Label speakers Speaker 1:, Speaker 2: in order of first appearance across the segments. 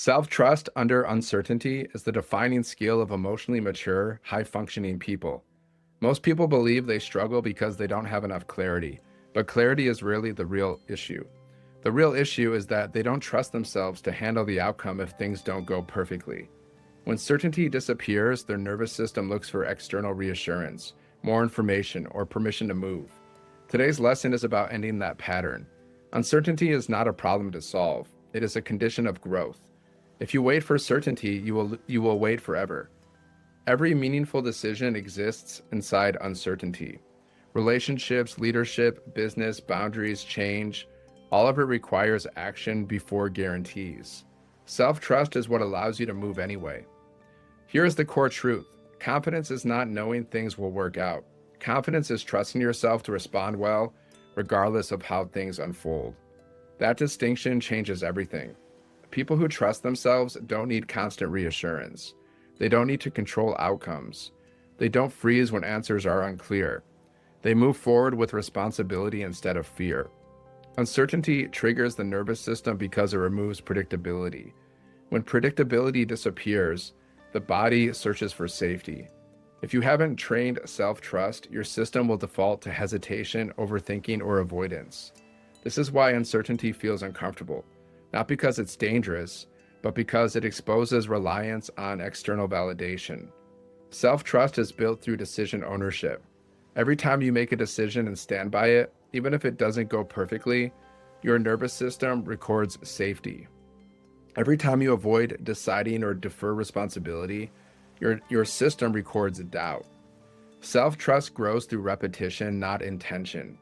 Speaker 1: Self-trust under uncertainty is the defining skill of emotionally mature, high-functioning people. Most people believe they struggle because they don't have enough clarity, but clarity is rarely the real issue. The real issue is that they don't trust themselves to handle the outcome if things don't go perfectly. When certainty disappears, their nervous system looks for external reassurance, more information, or permission to move. Today's lesson is about ending that pattern. Uncertainty is not a problem to solve, it is a condition of growth. If you wait for certainty, you will wait forever. Every meaningful decision exists inside uncertainty. Relationships, leadership, business, boundaries, change, all of it requires action before guarantees. Self-trust is what allows you to move anyway. Here is the core truth. Confidence is not knowing things will work out. Confidence is trusting yourself to respond well, regardless of how things unfold. That distinction changes everything. People who trust themselves don't need constant reassurance. They don't need to control outcomes. They don't freeze when answers are unclear. They move forward with responsibility instead of fear. Uncertainty triggers the nervous system because it removes predictability. When predictability disappears, the body searches for safety. If you haven't trained self-trust, your system will default to hesitation, overthinking, or avoidance. This is why uncertainty feels uncomfortable, not because it's dangerous, but because it exposes reliance on external validation. Self-trust is built through decision ownership. Every time you make a decision and stand by it, even if it doesn't go perfectly, your nervous system records safety. Every time you avoid deciding or defer responsibility, your system records doubt. Self-trust grows through repetition, not intention.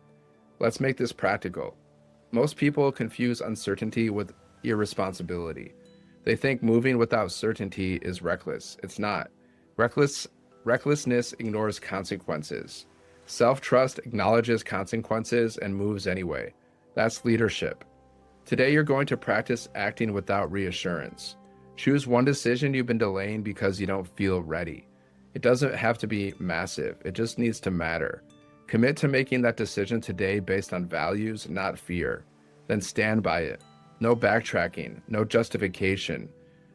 Speaker 1: Let's make this practical. Most people confuse uncertainty with irresponsibility. They think moving without certainty is reckless. It's not. Recklessness ignores consequences. Self-trust acknowledges consequences and moves anyway. That's leadership. Today you're going to practice acting without reassurance. Choose one decision you've been delaying because you don't feel ready. It doesn't have to be massive, it just needs to matter. Commit to making that decision today based on values, not fear. Then stand by it. No backtracking, no justification,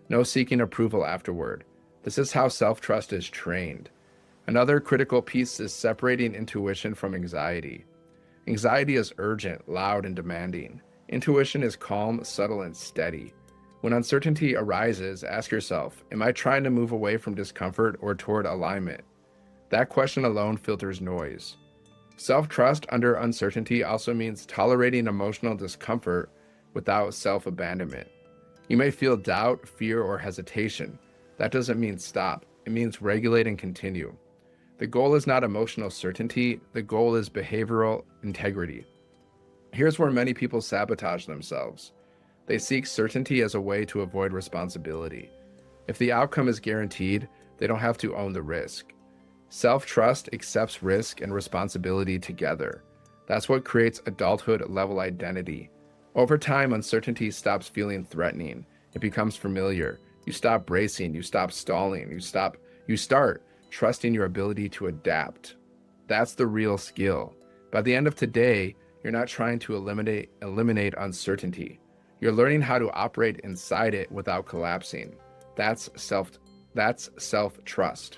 Speaker 1: no seeking approval afterward. This is how self-trust is trained. Another critical piece is separating intuition from anxiety. Anxiety is urgent, loud, and demanding. Intuition is calm, subtle, and steady. When uncertainty arises, ask yourself, am I trying to move away from discomfort or toward alignment? That question alone filters noise. Self-trust under uncertainty also means tolerating emotional discomfort without self-abandonment. You may feel doubt, fear, or hesitation. That doesn't mean stop. It means regulate and continue. The goal is not emotional certainty. The goal is behavioral integrity. Here's where many people sabotage themselves. They seek certainty as a way to avoid responsibility. If the outcome is guaranteed, they don't have to own the risk. Self-trust accepts risk and responsibility together. That's what creates adulthood-level identity. Over time, uncertainty stops feeling threatening. It becomes familiar. You stop bracing, you stop stalling, you start trusting your ability to adapt. That's the real skill. By the end of today, you're not trying to eliminate uncertainty. You're learning how to operate inside it without collapsing. That's self-trust.